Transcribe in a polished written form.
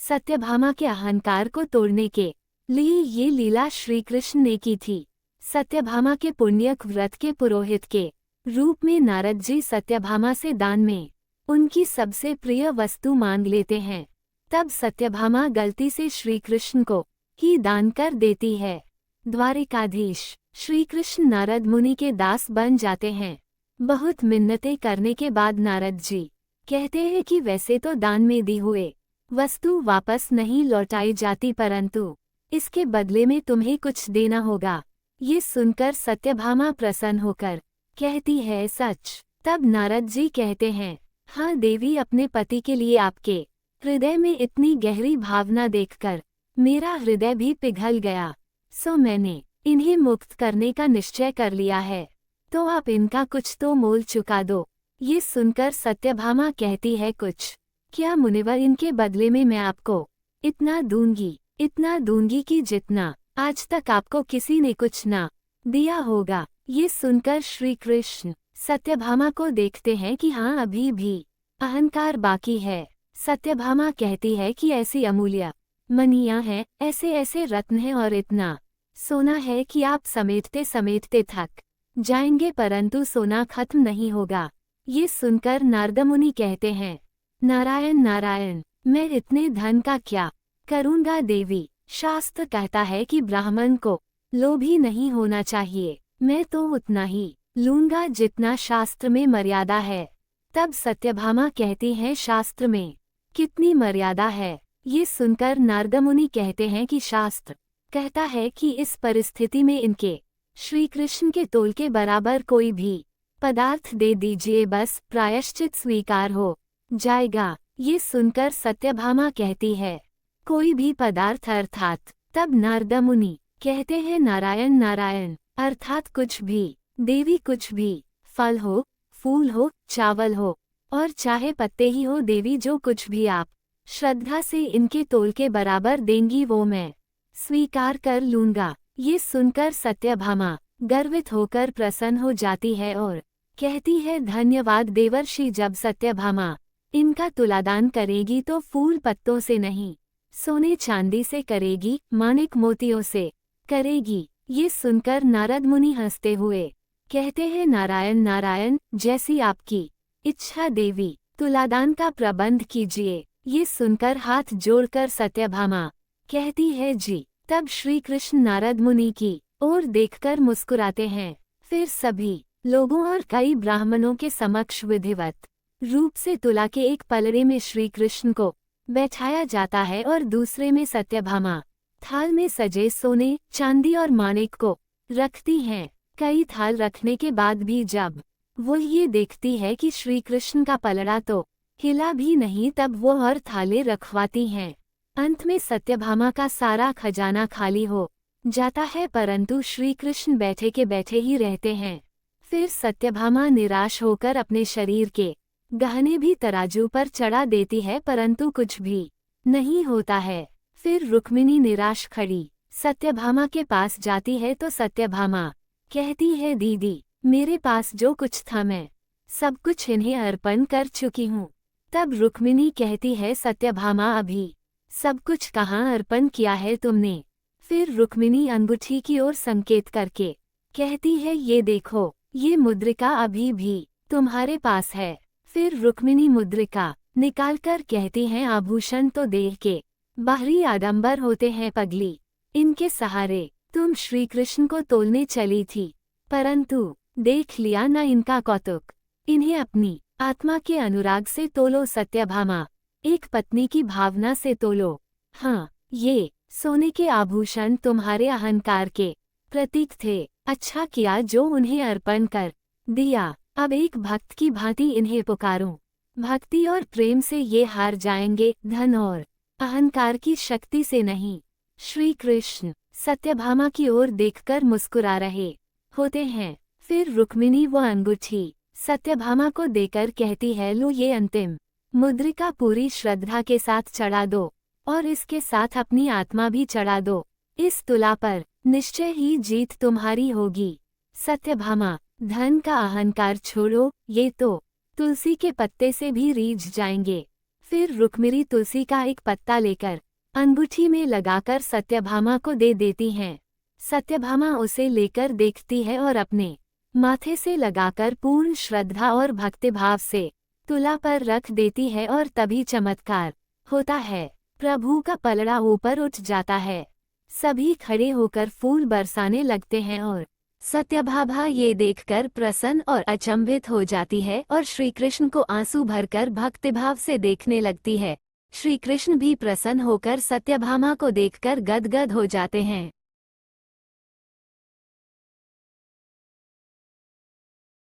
सत्यभामा के अहंकार को तोड़ने के लिए ये लीला श्री कृष्ण ने की थी। सत्यभामा के पुण्यक व्रत के पुरोहित के रूप में नारद जी सत्यभामा से दान में उनकी सबसे प्रिय वस्तु मांग लेते हैं। तब सत्यभामा गलती से श्री कृष्ण को ही दान कर देती है। द्वारिकाधीश श्री कृष्ण नारद मुनि के दास बन जाते हैं। बहुत मिन्नतें करने के बाद नारद जी कहते हैं कि वैसे तो दान में दी हुए वस्तु वापस नहीं लौटाई जाती, परंतु इसके बदले में तुम्हें कुछ देना होगा। ये सुनकर सत्यभामा प्रसन्न होकर कहती है, सच। तब नारद जी कहते हैं, हाँ देवी, अपने पति के लिए आपके हृदय में इतनी गहरी भावना देखकर मेरा हृदय भी पिघल गया, सो मैंने इन्हें मुक्त करने का निश्चय कर लिया है, तो आप इनका कुछ तो मोल चुका दो। ये सुनकर सत्यभामा कहती है, कुछ क्या मुनिवर, इनके बदले में मैं आपको इतना दूंगी कि जितना आज तक आपको किसी ने कुछ ना दिया होगा। ये सुनकर श्री कृष्ण सत्यभामा को देखते हैं कि हाँ, अभी भी अहंकार बाकी है। सत्यभामा कहती है कि ऐसी अमूल्य मणियां हैं, ऐसे ऐसे रत्न हैं और इतना सोना है कि आप समेटते समेटते थक जाएंगे, परंतु सोना खत्म नहीं होगा। ये सुनकर नारद मुनि कहते हैं, नारायण नारायण, मैं इतने धन का क्या करूँगा देवी। शास्त्र कहता है कि ब्राह्मण को लोभी नहीं होना चाहिए, मैं तो उतना ही लूंगा जितना शास्त्र में मर्यादा है। तब सत्यभामा कहती हैं, शास्त्र में कितनी मर्यादा है। ये सुनकर नारद मुनि कहते हैं कि शास्त्र कहता है कि इस परिस्थिति में इनके श्री कृष्ण के तोल के बराबर कोई भी पदार्थ दे दीजिए, बस प्रायश्चित स्वीकार हो जाएगा। ये सुनकर सत्यभामा कहती है, कोई भी पदार्थ अर्थात। तब नारद मुनि कहते हैं, नारायण नारायण, अर्थात कुछ भी देवी, कुछ भी फल हो, फूल हो, चावल हो और चाहे पत्ते ही हो देवी, जो कुछ भी आप श्रद्धा से इनके तोल के बराबर देंगी वो मैं स्वीकार कर लूंगा। ये सुनकर सत्यभामा गर्वित होकर प्रसन्न हो जाती है और कहती है, धन्यवाद देवर्षि। जब सत्यभामा इनका तुलादान करेगी तो फूल पत्तों से नहीं, सोने चांदी से करेगी, माणिक मोतियों से करेगी। ये सुनकर नारद मुनि हंसते हुए कहते हैं, नारायण नारायण, जैसी आपकी इच्छा देवी, तुलादान का प्रबंध कीजिए। ये सुनकर हाथ जोड़कर सत्यभामा कहती है, जी। तब श्री कृष्ण नारद मुनि की ओर देखकर मुस्कुराते हैं। फिर सभी लोगों और कई ब्राह्मणों के समक्ष विधिवत रूप से तुला के एक पलड़े में श्री कृष्ण को बैठाया जाता है और दूसरे में सत्यभामा थाल में सजे सोने, चांदी और माणिक को रखती हैं। कई थाल रखने के बाद भी जब वो ये देखती है कि श्री कृष्ण का पलड़ा तो हिला भी नहीं, तब वो और थाले रखवाती हैं। अंत में सत्यभामा का सारा खजाना खाली हो जाता है, परंतु श्री कृष्ण बैठे के बैठे ही रहते हैं। फिर सत्यभामा निराश होकर अपने शरीर के गहने भी तराजू पर चढ़ा देती है, परंतु कुछ भी नहीं होता है। फिर रुक्मिणी निराश खड़ी सत्यभामा के पास जाती है तो सत्यभामा कहती है, दीदी, मेरे पास जो कुछ था मैं सब कुछ इन्हें अर्पण कर चुकी हूँ। तब रुक्मिणी कहती है, सत्यभामा, अभी सब कुछ कहाँ अर्पण किया है तुमने। फिर रुक्मिणी अंगूठी की ओर संकेत करके कहती है, ये देखो, ये मुद्रिका अभी भी तुम्हारे पास है। फिर रुक्मिणी मुद्रिका निकालकर कहती हैं, आभूषण तो देह के बाहरी आडंबर होते हैं पगली, इनके सहारे तुम श्री कृष्ण को तोलने चली थी, परंतु देख लिया न इनका कौतुक। इन्हें अपनी आत्मा के अनुराग से तोलो सत्यभामा, एक पत्नी की भावना से तोलो। हाँ, ये सोने के आभूषण तुम्हारे अहंकार के प्रतीक थे, अच्छा किया जो उन्हें अर्पण कर दिया। अब एक भक्त की भांति इन्हें पुकारूं, भक्ति और प्रेम से ये हार जाएंगे, धन और अहंकार की शक्ति से नहीं। श्री कृष्ण सत्यभामा की ओर देखकर मुस्कुरा रहे होते हैं। फिर रुक्मिणी वो अंगूठी सत्यभामा को देकर कहती है, लो ये अंतिम मुद्रिका पूरी श्रद्धा के साथ चढ़ा दो और इसके साथ अपनी आत्मा भी चढ़ा दो। इस तुला पर निश्चय ही जीत तुम्हारी होगी। सत्यभामा, धन का अहंकार छोड़ो, ये तो तुलसी के पत्ते से भी रीझ जाएंगे। फिर रुक्मिणी तुलसी का एक पत्ता लेकर अंगूठी में लगाकर सत्यभामा को दे देती हैं। सत्यभामा उसे लेकर देखती है और अपने माथे से लगाकर पूर्ण श्रद्धा और भक्तिभाव से तुला पर रख देती है और तभी चमत्कार होता है। प्रभु का पलड़ा ऊपर उठ जाता है। सभी खड़े होकर फूल बरसाने लगते हैं और सत्यभामा ये देखकर प्रसन्न और अचंभित हो जाती है और श्री कृष्ण को आंसू भरकर भक्तिभाव से देखने लगती है। श्री कृष्ण भी प्रसन्न होकर सत्यभामा को देखकर गदगद हो जाते हैं।